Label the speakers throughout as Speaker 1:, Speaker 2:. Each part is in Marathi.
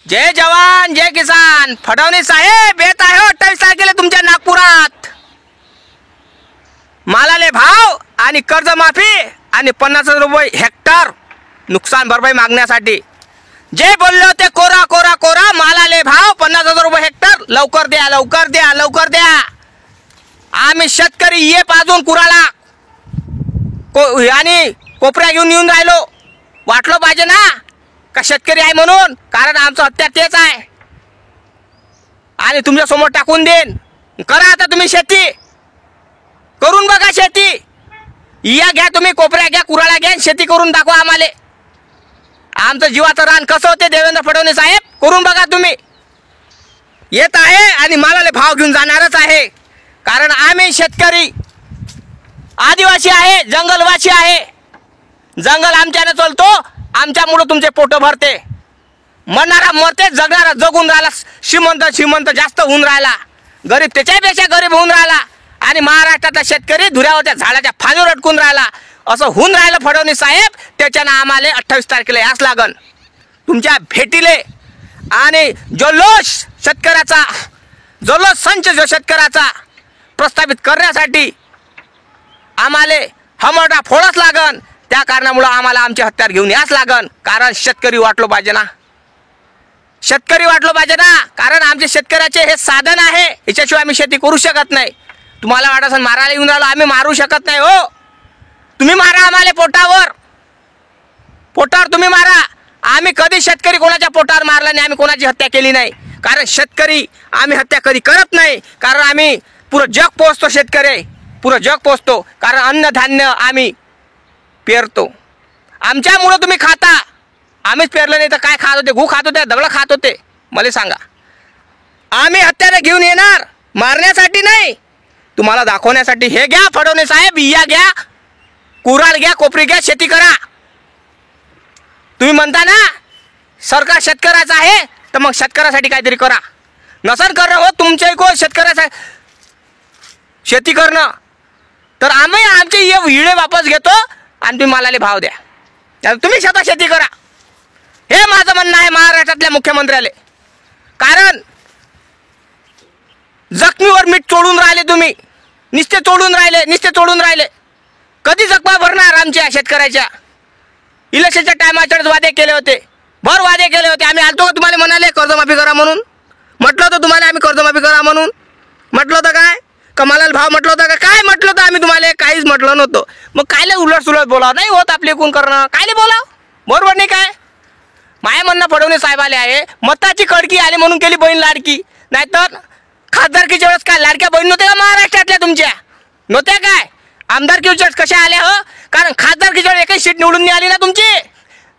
Speaker 1: जय जवान जय किसान. फडणवीस साहेब येत आहे 28 तारखेला तुमच्या नागपुरात. मालाले भाव आणि कर्जमाफी आणि 50,000 रुपये हेक्टर नुकसान भरपाई मागण्यासाठी जे बोलले होते कोरा कोरा कोरा. मालाले भाव 50,000 रुपये हेक्टर. लवकर द्या लवकर द्या लवकर द्या. आम्ही शेतकरी ये पाजून कुराला आणि कोपऱ्या घेऊन येऊन राहिलो. वाटलं पाहिजे ना का शेतकरी आहे म्हणून. कारण आमचं हत्या तेच आहे आणि तुमच्या समोर टाकून देईन. करा आता तुम्ही शेती करून बघा. शेती या घ्या तुम्ही कोपऱ्या घ्या कुराळा घ्या शेती करून दाखवा आम्हाला. आमचं जीवाचं रान कसं होते देवेंद्र फडणवीस साहेब करून बघा तुम्ही. येत आहे आणि मालाले भाव घेऊन जाणारच आहे. कारण आम्ही शेतकरी आदिवासी आहे जंगलवासी आहे. जंगल आमच्याने चालतो. आमच्यामुळे तुमचे पोट भरते. मरणारा मरते जगणारा जगून राहिला. श्रीमंत श्रीमंत जास्त होऊन राहिला. गरीब त्याच्यापेक्षा गरीब होऊन राहिला. आणि महाराष्ट्रातला शेतकरी धुऱ्यावरच्या झाडाच्या फांदीवर अटकून राहिला. असं होऊन राहिलं फडणवीस साहेब. त्याच्यानं आम्हाला 28 तारखेला याच लागन तुमच्या भेटीले. आणि जल्लोष शेतकऱ्याचा जल्लोष संच जो शेतकऱ्याचा प्रस्थापित करण्यासाठी आम्हाला हमरडा फोडच लागन. त्या कारणामुळं आम्हाला आमचे हत्यार घेऊन याच लागन. कारण शेतकरी वाटलो पाहिजे ना. शेतकरी वाटलो पाहिजे ना. कारण आमचे शेतकऱ्याचे हे साधन आहे. याच्याशिवाय आम्ही शेती करू शकत नाही. तुम्हाला वाटत असेल मारायला येऊन राहिलो आम्ही मारू शकत नाही. हो तुम्ही मारा आम्हाला पोटावर. पोटावर तुम्ही मारा. आम्ही कधी शेतकरी कोणाच्या पोटावर मारला नाही. आम्ही कोणाची हत्या केली नाही. कारण शेतकरी आम्ही हत्या कधी करत नाही. कारण आम्ही पुरं जग पोचतो. शेतकरी पुरं जग पोचतो. कारण अन्नधान्य आम्ही पेरतो. आमच्यामुळं तुम्ही खाता. आम्हीच पेरलं नाही तर काय खात होते. गहू खात होते दगडं खात होते. मला सांगा. आम्ही हत्यारे घेऊन येणार मारण्यासाठी नाही तुम्हाला दाखवण्यासाठी. हे घ्या फडणवीस साहेब या घ्या कुराळ घ्या कोपरी घ्या शेती करा. तुम्ही म्हणता ना सरकार शेतकऱ्याचं आहे तर मग शेतकऱ्यासाठी काहीतरी करा. नसन करणं हो तुमच्या इकडं शेतकऱ्यासाठी शेती करणं तर आम्ही आमचे हिळे वापस घेतो आणि तुम्ही मालाले भाव द्या. तुम्ही स्वतः शेती करा. हे माझं म्हणणं आहे महाराष्ट्रातल्या मुख्यमंत्र्याले. कारण जखमीवर मीठ चोडून राहिले तुम्ही. नुसते चोडून राहिले नुसते चोडून राहिले. कधी जखमा भरणार आमच्या शेतकऱ्याच्या. इलेक्शनच्या टायमाचेच वादे केले होते. भर वादे केले होते. आम्ही आलतो का तुम्हाला म्हणाले कर्जमाफी करा म्हणून. म्हटलं होतं तुम्हाला आम्ही कर्जमाफी करा म्हणून. म्हटलं होतं काय कमालाला भाव म्हटलं होतं का काय म्हटलं होतं आम्ही तुम्हाला. काहीच म्हटलं नव्हतं. मग कायले उलट सुलट बोलावं नाही होत आपले एकूण करणं. कायले बोलाव बरोबर नाही काय. माय म्हणणं फडणवीस साहेबाले आहे मताची कडकी आली म्हणून केली बहीण लाडकी. नाहीतर खासदारकीच्या वेळेस काय लाडक्या बहीण नव्हत्या का महाराष्ट्रातल्या तुमच्या नव्हत्या काय. आमदारकीच्या वेळेस कशा आल्या हो. कारण खासदारकीच्या वेळेस एकही सीट निवडून नाही आली ना तुमची.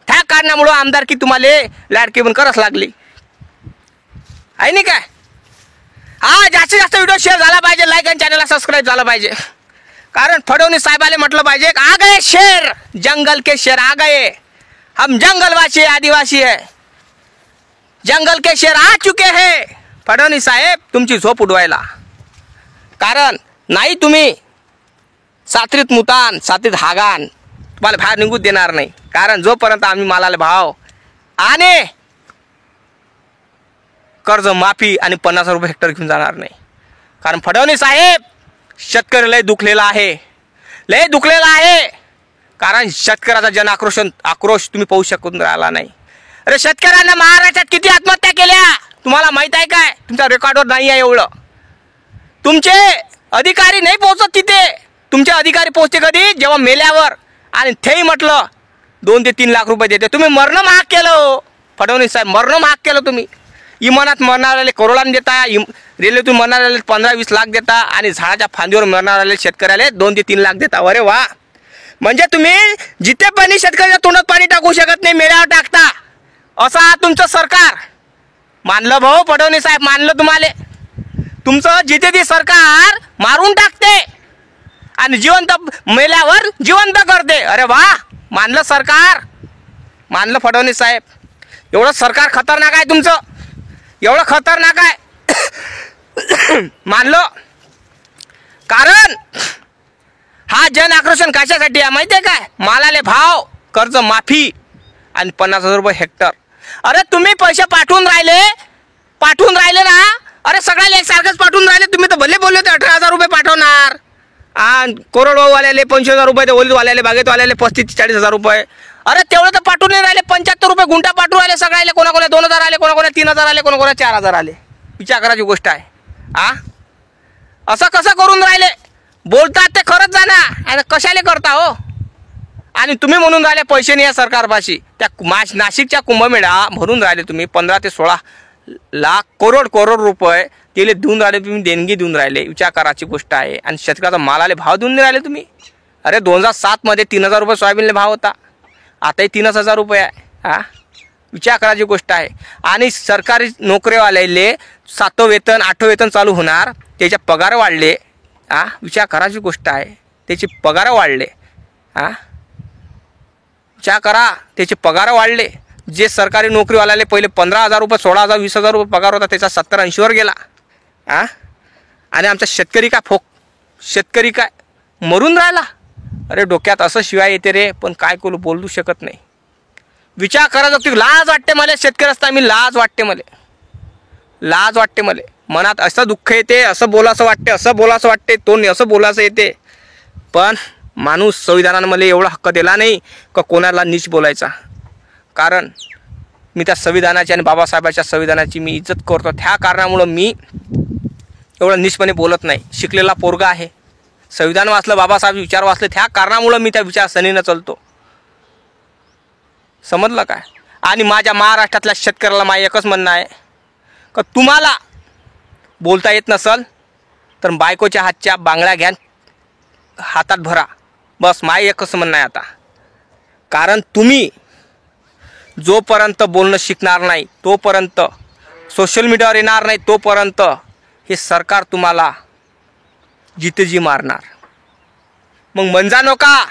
Speaker 1: त्या कारणामुळं आमदारकी तुम्हाला लाडकी पण करावंच लागली आहे नाही काय. हा जास्तीत जास्त व्हिडिओ शेअर झाला पाहिजे. लाईक आणि चॅनलला सबस्क्राईब झाला पाहिजे. कारण फडणवीस साहेबाले म्हटलं पाहिजे आ गए शेर जंगल के शेर आ गए. हम जंगलवासी आदिवासी है. जंगल के शेर आ चुके हैं. फडणवीस साहेब तुमची झोप उडवायला. कारण नाही तुम्ही सात्रीत मुतान सात्रीत हागान तुम्हाला बाहेर निघूच देणार नाही. कारण जोपर्यंत आम्ही मालाला भाव आणि कर्ज माफी आणि 50,000 रुपये हेक्टर घेऊन जाणार नाही. कारण फडणवीस साहेब शेतकरी लय दुखलेला आहे. लय दुखलेला आहे. कारण शेतकऱ्याचा जन आक्रोश तुम्ही पाहू शकून राहिला नाही. अरे शेतकऱ्यांना महाराष्ट्रात किती आत्महत्या केल्या तुम्हाला माहीत आहे काय. तुमच्या रेकॉर्डवर नाही आहे एवढं. तुमचे अधिकारी नाही पोहोचत तिथे. तुमचे अधिकारी पोहोचते कधी जेव्हा मेल्यावर. आणि तेही म्हटलं 2 ते 3 लाख रुपये देते. तुम्ही मरणं महाग केलं हो फडणवीस साहेब. मरणं महाग केलं तुम्ही. इमानात मरणाऱ्याला करोडांनी देता. रेल्वेतून मरणाऱ्याला 15-20 लाख देता. आणि झाडाच्या फांदीवर मरणाऱ्याला शेतकऱ्याला 2 ते 3 लाख देता. अरे वा. म्हणजे तुम्ही जिथे पाणी शेतकऱ्याच्या तोंडात पाणी टाकू शकत नाही मेळ्यावर टाकता. असं तुमचं सरकार. मानलं भाऊ फडणवीस साहेब मानलं तुम्हाला. तुमचं जिथे ते सरकार मारून टाकते आणि जिवंत मेल्यावर जिवंत करते. अरे वा मानलं सरकार. मानलं फडणवीस साहेब. एवढं सरकार खतरनाक आहे तुमचं. एवढं खतरनाक आहे मानलं. कारण हा जन आक्रोशन कशासाठी आहे माहिती आहे काय. मालाले भाव कर्ज माफी आणि 50,000 रुपये हेक्टर. अरे तुम्ही पैसे पाठवून राहिले ना. अरे सगळ्याला एकसारखंच पाठवून राहिले. तुम्ही तर भले बोलले होते 18,000 रुपये पाठवणार. कोरडवाहूवाल्याले 25,000 रुपये, ते ओलीतवाल्याले बागेतवाल्याले 35-40,000 रुपये. अरे तेवढं तर पाठवून नाही राहिले. 75 रुपये गुंठा पाठवून राहिले सगळ्याला. कोणाकोणा 2,000 आले, कोणाकोणा 3,000 आले, कोणाकोणा 4,000 आले. विचार करायची गोष्ट आहे. असं कसं करून राहिले? बोलतात ते खरंच जाणार आणि कशाले करता हो? आणि तुम्ही म्हणून राहिले पैसे नाही आहे सरकारपाशी. त्या नाशिकच्या कुंभमेळा भरून राहिले तुम्ही 15 ते 16 लाख करोड रुपये त्याला देऊन राहिले तुम्ही, देणगी देऊन राहिले. विचार करायची गोष्ट आहे. आणि शेतकऱ्याचा मालाले भाव देऊन नाही राहिले तुम्ही. अरे 2007 मध्ये 3,000 रुपये सोयाबीनला भाव होता, आताही 3,000 रुपये आहे. विचार करायची गोष्ट आहे. आणि सरकारी नोकरीवाल्याले 7वं वेतन 8वं वेतन चालू होणार, त्याचे पगार वाढले. विचार करायची गोष्ट आहे. त्याचे पगार वाढले. विचार करा, त्याचे पगार वाढले. जे सरकारी नोकरीवाल्याले पहिले 15,000 रुपये 16,000 20,000 रुपये पगार होता, त्याचा 70-80वर गेला. आणि आमचा शेतकरी काय मरून राहिला. अरे डोक्यात असं शिवाय येते रे, पण काय करू, बोलू शकत नाही. विचार करा, लाज वाटते मला. शेतकरी असता मी लाज वाटते मला. मनात असं दुःख येते, असं बोलासं वाटते, तोंड असं बोलासं येते. पण माणूस संविधानानं मला एवढा हक्क दिला नाही का कोणाला नीच बोलायचा. कारण मी त्या संविधानाची आणि बाबासाहेबांच्या संविधानाची मी इज्जत करतो. त्या कारणामुळं मी एवढं नीचपणे बोलत नाही. शिकलेला पोरगा आहे, संविधान वाचलं, बाबासाहेब विचार वाचले, त्या कारणामुळं मी त्या विचारसरणीनं चालतो. समजलं काय? आणि माझ्या महाराष्ट्रातल्या शेतकऱ्याला माझं एकच म्हणणं आहे का तुम्हाला बोलता येत नसल तर बायकोच्या हातच्या बांगड्या घ्या, हातात भरा. बस माझं एकच म्हणणं आहे आता. कारण तुम्ही जोपर्यंत बोलणं शिकणार नाही, तोपर्यंत सोशल मीडियावर येणार नाही, तोपर्यंत हे सरकार तुम्हाला जितेजी मारणार. मग म्हणजे नका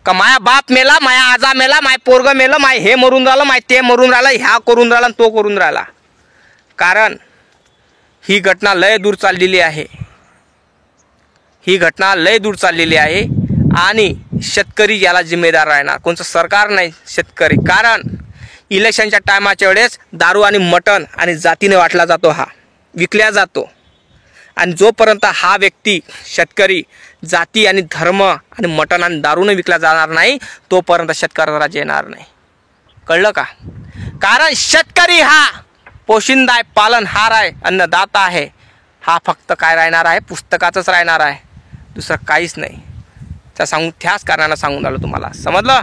Speaker 1: का माया बाप मेला, माया आजा मेला, माय पोरग मेलं, माय हे मरून राहिलं, माय ते मरून राहिलं, ह्या करून राहिला, तो करून राहिला. कारण ही घटना लय दूर चाललेली आहे. आणि शेतकरी याला जिम्मेदार राहणार, कोणचं सरकार नाही, शेतकरी. कारण इलेक्शनच्या टायमाच्या वेळेस दारू आणि मटण आणि जातीने वाटला जातो, हा विकल्या जातो. आणि जोपर्यंत हा व्यक्ती शेतकरी जाती आणि धर्म आणि मटण आणि दारूने विकला जाणार नाही, तोपर्यंत शेतकऱ्याचा राज्य येणार नाही. कळलं का? कारण शेतकरी हा पोशिंदा आहे, पालनहार आहे, अन्नदाता आहे. हा फक्त काय राहणार आहे? पुस्तकातच राहणार आहे, दुसरं काहीच नाही. त्याच कारणानं सांगून आलो तुम्हाला. समजलं?